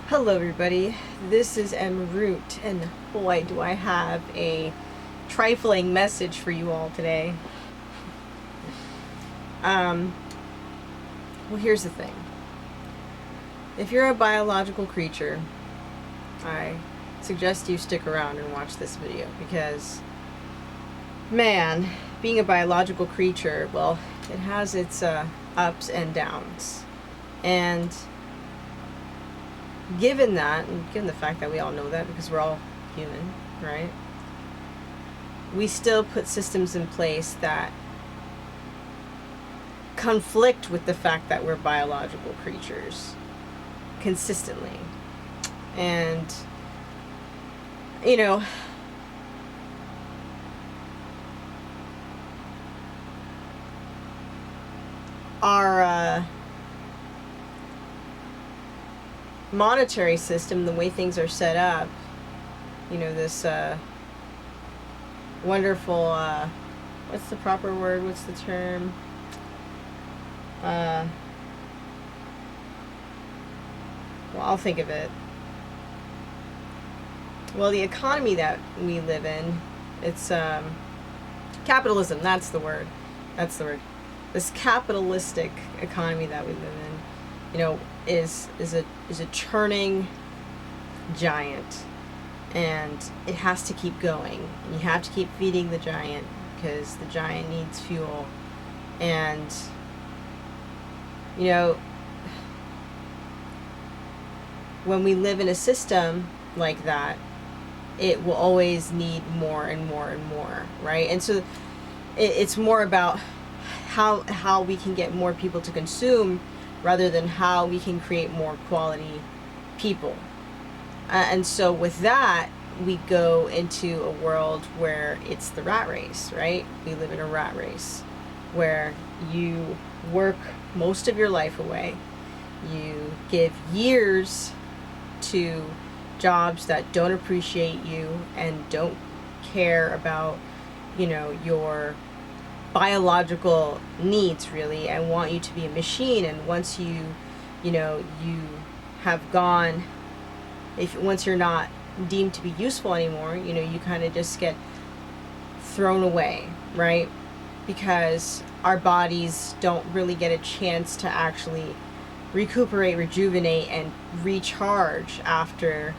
Hello everybody, this is M. Root, and boy do I have a trifling message for you all today. Well, here's the thing. If you're a biological creature, I suggest you stick around and watch this video because, man, being a biological creature, well, it has its ups and downs. And given that, and given the fact that we all know that because we're all human, right? We still put systems in place that conflict with the fact that we're biological creatures consistently. And, you know, our monetary system, the way things are set up, you know, this wonderful, what's the proper word? What's the term? Well, I'll think of it. Well, the economy that we live in, it's capitalism. That's the word. That's the word. This capitalistic economy that we live in, you know, is a churning giant, and it has to keep going. And you have to keep feeding the giant because the giant needs fuel. And you know, when we live in a system like that, it will always need more and more and more, right? And so it's more about how we can get more people to consume rather than how we can create more quality people. And so with that, we go into a world where it's the rat race, right? We live in a rat race where you work most of your life away. You give years to jobs that don't appreciate you and don't care about, you know, your biological needs really, and want you to be a machine. And once you have gone, once you're not deemed to be useful anymore, you know, you kind of just get thrown away, right? Because our bodies don't really get a chance to actually recuperate, rejuvenate, and recharge after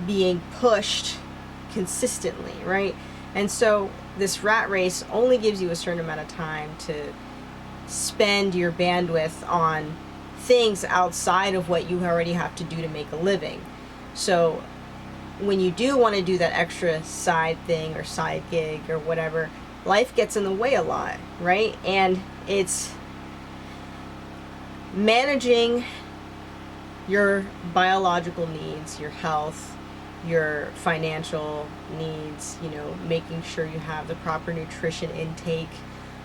being pushed consistently, right? And so this rat race only gives you a certain amount of time to spend your bandwidth on things outside of what you already have to do to make a living. So when you do want to do that extra side thing or side gig or whatever, life gets in the way a lot, right? And it's managing your biological needs, your health, your financial needs, you know, making sure you have the proper nutrition intake.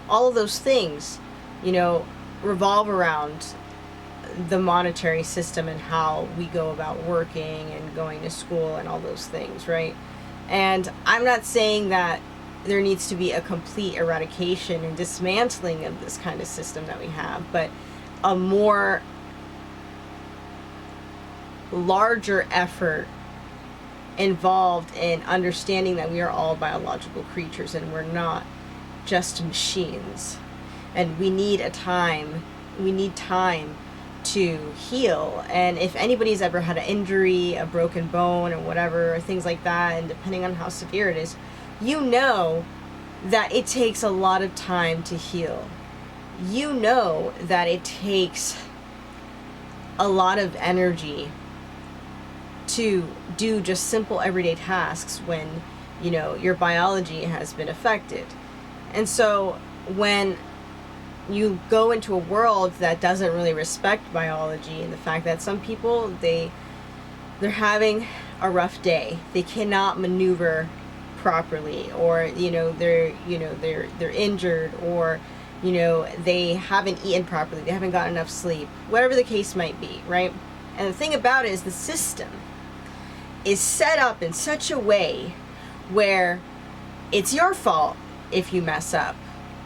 All of those things, you know, revolve around the monetary system and how we go about working and going to school and all those things, right? And I'm not saying that there needs to be a complete eradication and dismantling of this kind of system that we have, but a more larger effort involved in understanding that we are all biological creatures and we're not just machines. And we need time to heal. And if anybody's ever had an injury, a broken bone or whatever, or things like that, and depending on how severe it is, you know that it takes a lot of time to heal. You know that it takes a lot of energy to do just simple everyday tasks when, you know, your biology has been affected. And so when you go into a world that doesn't really respect biology, and the fact that some people, they're having a rough day, they cannot maneuver properly, or they're injured, or they haven't eaten properly, they haven't gotten enough sleep, whatever the case might be, right? And the thing about it is the system is set up in such a way where it's your fault if you mess up.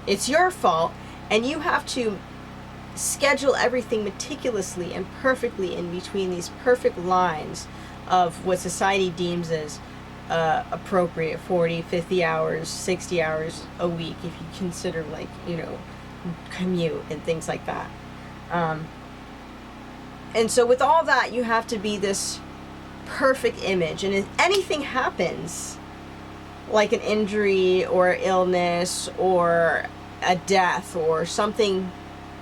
It's your fault, and you have to schedule everything meticulously and perfectly in between these perfect lines of what society deems as appropriate, 40, 50 hours, 60 hours a week, if you consider, like, commute and things like that. And so with all that, you have to be this perfect image. And if anything happens, like an injury or illness or a death or something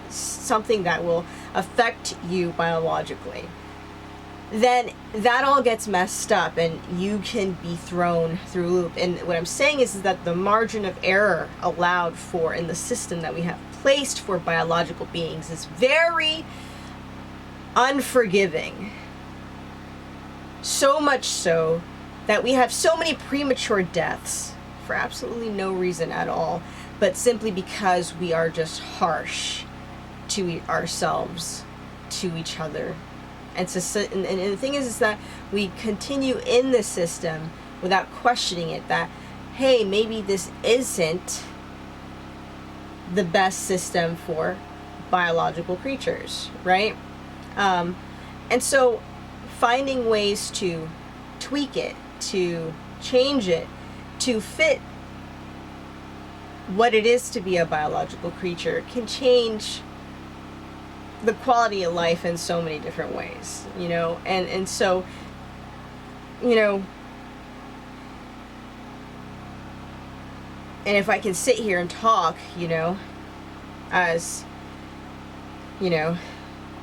that will affect you biologically, then that all gets messed up and you can be thrown through a loop. And what I'm saying is that the margin of error allowed for in the system that we have placed for biological beings is very unforgiving. So much so that we have so many premature deaths for absolutely no reason at all, but simply because we are just harsh to ourselves, to each other. And the thing is that we continue in this system without questioning it, that, hey, maybe this isn't the best system for biological creatures, right? And so finding ways to tweak it, to change it, to fit what it is to be a biological creature can change the quality of life in so many different ways, and so, and if I can sit here and talk, as,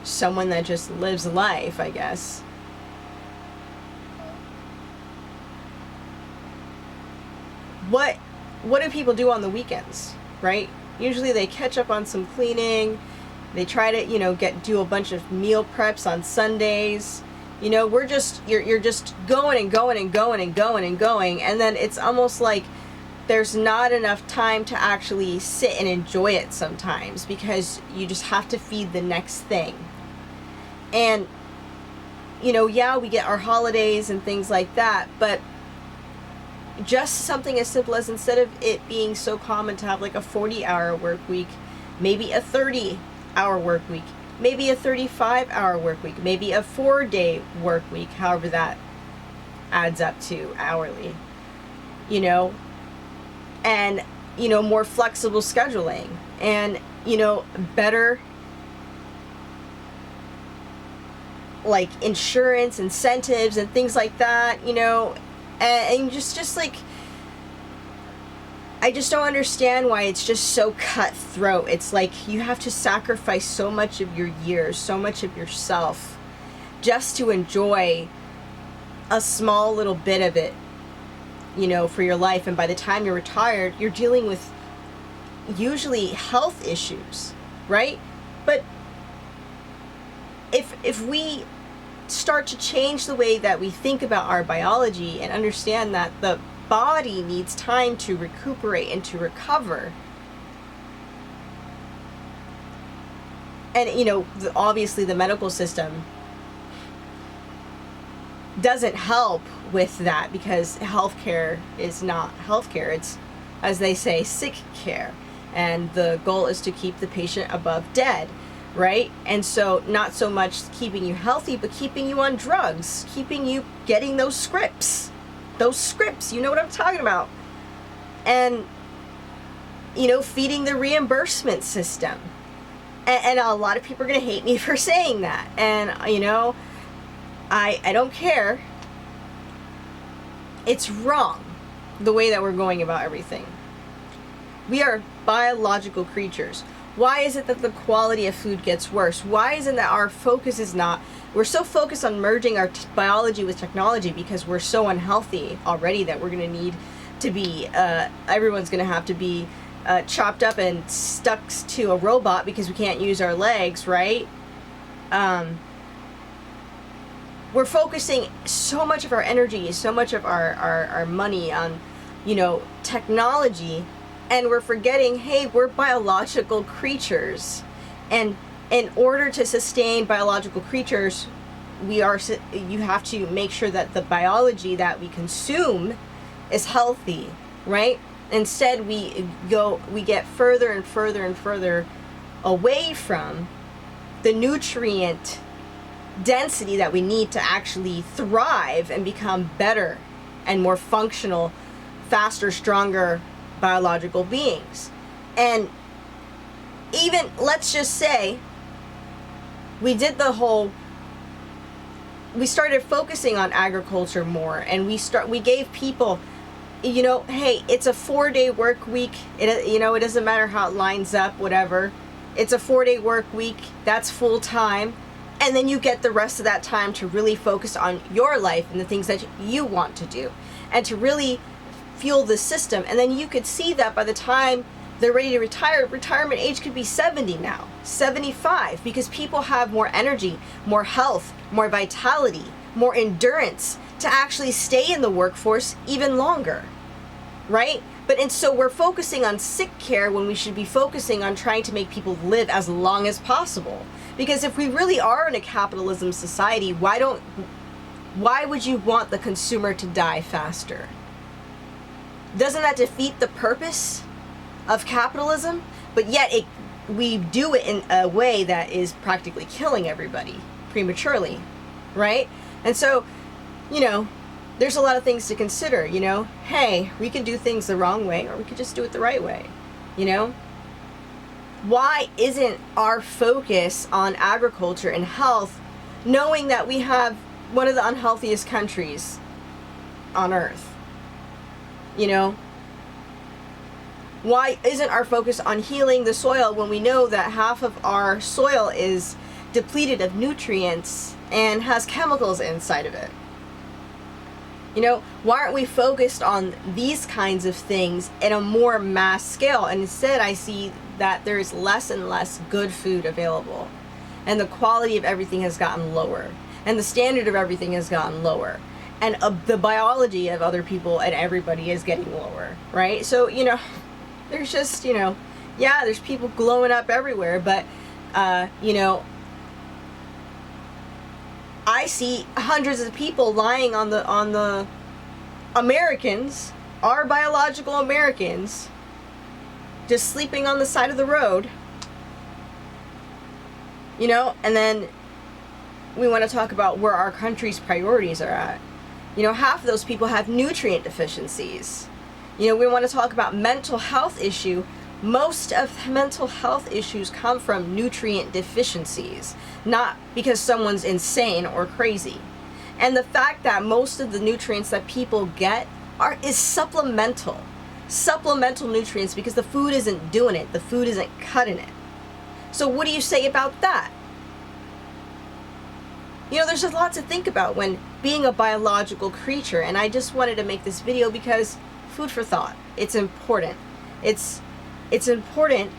someone that just lives life, I guess, what do people do on the weekends, right? Usually they catch up on some cleaning. They try to, do a bunch of meal preps on Sundays. You're just going and going and going and going and going. And then it's almost like there's not enough time to actually sit and enjoy it sometimes, because you just have to feed the next thing. And, yeah, we get our holidays and things like that, but just something as simple as, instead of it being so common to have like a 40-hour work week, maybe a 30-hour work week, maybe a 35-hour work week, maybe a 4-day work week, however that adds up to hourly, and, more flexible scheduling, and, better, like, insurance incentives and things like that, and just like, I just don't understand why it's just so cutthroat. It's like you have to sacrifice so much of your years, so much of yourself, just to enjoy a small little bit of it, for your life. And by the time you're retired, you're dealing with usually health issues, right? But if we start to change the way that we think about our biology and understand that the body needs time to recuperate and to recover, and obviously the medical system doesn't help with that, because healthcare is not healthcare. It's, as they say, sick care, and the goal is to keep the patient above dead, right? And so not so much keeping you healthy, but keeping you on drugs, keeping you getting those scripts, you know what I'm talking about. And, feeding the reimbursement system. And a lot of people are going to hate me for saying that. And, I don't care. It's wrong, the way that we're going about everything. We are biological creatures. Why is it that the quality of food gets worse? Why is it that our focus is not... We're so focused on merging our biology with technology because we're so unhealthy already that we're going to need to be... everyone's going to have to be chopped up and stuck to a robot because we can't use our legs, right? We're focusing so much of our energy, so much of our money on, technology, and we're forgetting, hey, we're biological creatures. And in order to sustain biological creatures, you have to make sure that the biology that we consume is healthy, right? Instead, we get further and further and further away from the nutrient density that we need to actually thrive and become better and more functional, faster, stronger biological beings. And even, let's just say, we started focusing on agriculture more, and we gave people, hey, it's a 4-day work week. It doesn't matter how it lines up, whatever. It's a 4-day work week. That's full time. And then you get the rest of that time to really focus on your life and the things that you want to do, and to really fuel the system. And then you could see that by the time they're ready to retire, retirement age could be 70 now, 75, because people have more energy, more health, more vitality, more endurance to actually stay in the workforce even longer, right? And so we're focusing on sick care when we should be focusing on trying to make people live as long as possible. Because if we really are in a capitalism society, why would you want the consumer to die faster? Doesn't that defeat the purpose of capitalism? But yet we do it in a way that is practically killing everybody prematurely, right? And so, there's a lot of things to consider, hey, we can do things the wrong way, or we could just do it the right way, Why isn't our focus on agriculture and health, knowing that we have one of the unhealthiest countries on earth? Why isn't our focus on healing the soil when we know that half of our soil is depleted of nutrients and has chemicals inside of it? Why aren't we focused on these kinds of things in a more mass scale? And instead, I see that there is less and less good food available, and the quality of everything has gotten lower, and the standard of everything has gotten lower, and the biology of other people and everybody is getting lower, right? So, there's just, there's people glowing up everywhere, but, I see hundreds of people lying on the Americans, our biological Americans, just sleeping on the side of the road, and then we want to talk about where our country's priorities are at. Half of those people have nutrient deficiencies. We want to talk about mental health issue. Most of mental health issues come from nutrient deficiencies, not because someone's insane or crazy. And the fact that most of the nutrients that people get is supplemental nutrients, because the food isn't doing it, the food isn't cutting it. So what do you say about that? There's a lot to think about when being a biological creature, and I just wanted to make this video because food for thought. It's important. It's important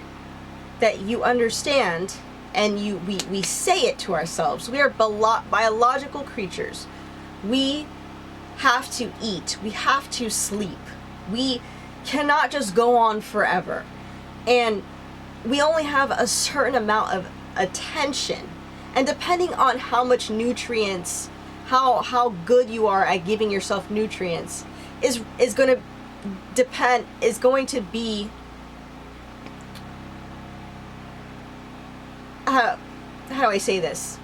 that you understand, and we say it to ourselves. We are biological creatures. We have to eat. We have to sleep. We cannot just go on forever. And we only have a certain amount of attention. And depending on how much nutrients, how good you are at giving yourself nutrients, is going to be how do I say this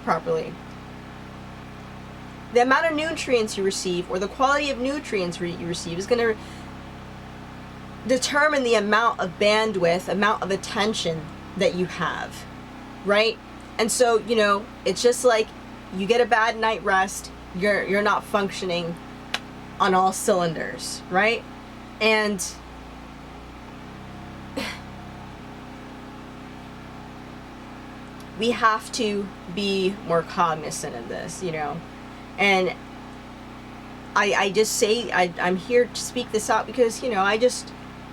properly? The amount of nutrients you receive, or the quality of nutrients you receive, is going to determine the amount of bandwidth, amount of attention that you have, right? And so, it's just like you get a bad night rest, you're not functioning on all cylinders, right? And we have to be more cognizant of this, and I just say, I'm here to speak this out because,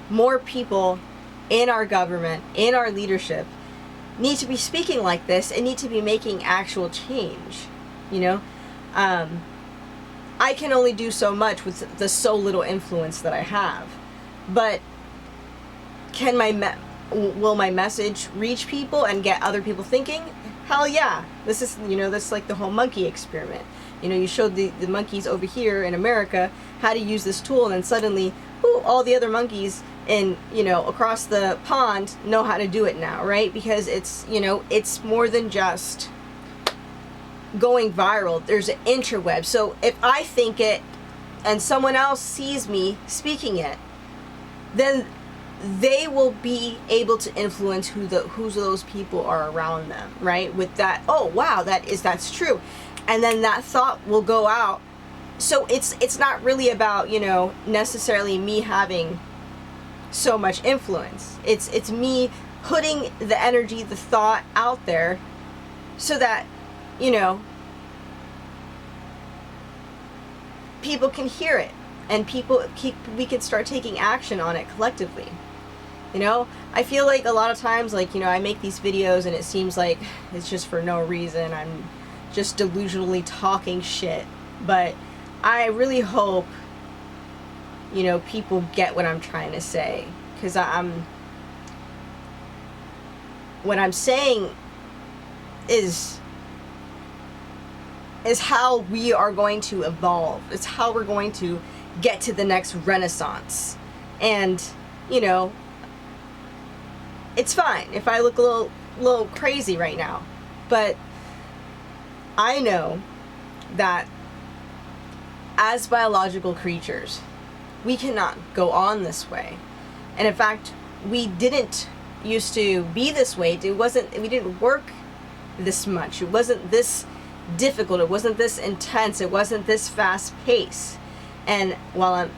more people in our government, in our leadership, need to be speaking like this and need to be making actual change, I can only do so much with the so little influence that I have, but will my message reach people and get other people thinking? Hell yeah. This is, that's like the whole monkey experiment. You showed the monkeys over here in America how to use this tool, and then suddenly, all the other monkeys and, you know, across the pond know how to do it now, right? Because it's, you know, it's more than just going viral. There's an interweb. So if I think it and someone else sees me speaking it, then they will be able to influence who those people are around them, right? With that, oh wow, that's true. And then that thought will go out. So it's not really about, you know, necessarily me having so much influence. It's me putting the energy, the thought out there so that, you know, people can hear it, and we can start taking action on it collectively. You know, I feel like a lot of times, like, you know, I make these videos and it seems like it's just for no reason. I'm just delusionally talking shit. But I really hope, you know, people get what I'm trying to say. Because what I'm saying is how we are going to evolve. It's how we're going to get to the next renaissance. And, you know, it's fine if I look a little crazy right now, but I know that as biological creatures, we cannot go on this way. And in fact, we didn't used to be this way. We didn't work this much. It wasn't this difficult. It wasn't this intense. It wasn't this fast paced. And while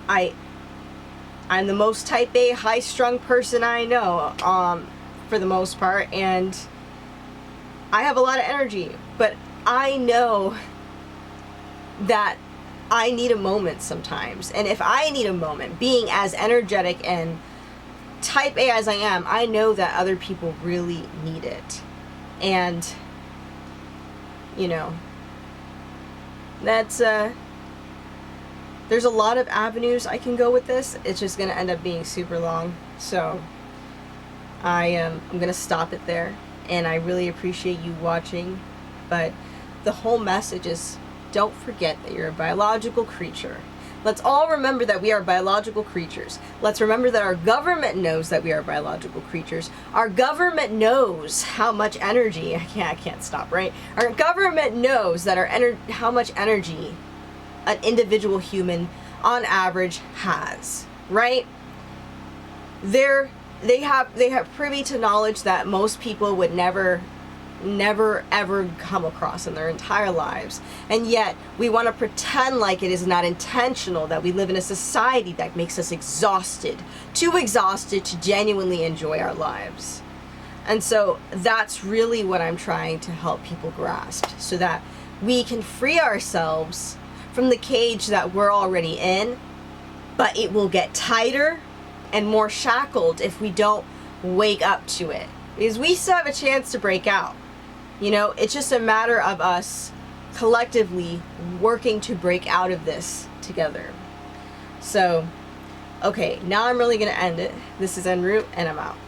I'm the most type A high-strung person I know, for the most part, and I have a lot of energy, but I know that I need a moment sometimes. And if I need a moment, being as energetic and type A as I am, I know that other people really need it. And, you know, that's there's a lot of avenues I can go with this. It's just gonna end up being super long. So I'm gonna stop it there, and I really appreciate you watching. But the whole message is, don't forget that you're a biological creature. Let's all remember that we are biological creatures. Let's remember that our government knows that we are biological creatures. Our government knows how much energy, I can't stop, right? Our government knows that how much energy an individual human on average has, right? They have privy to knowledge that most people would never ever come across in their entire lives. And yet we want to pretend like it is not intentional, that we live in a society that makes us too exhausted to genuinely enjoy our lives. And so that's really what I'm trying to help people grasp, so that we can free ourselves from the cage that we're already in, but it will get tighter and more shackled if we don't wake up to it. Because we still have a chance to break out. You know, it's just a matter of us collectively working to break out of this together. So, okay, now I'm really going to end it. This is En route, and I'm out.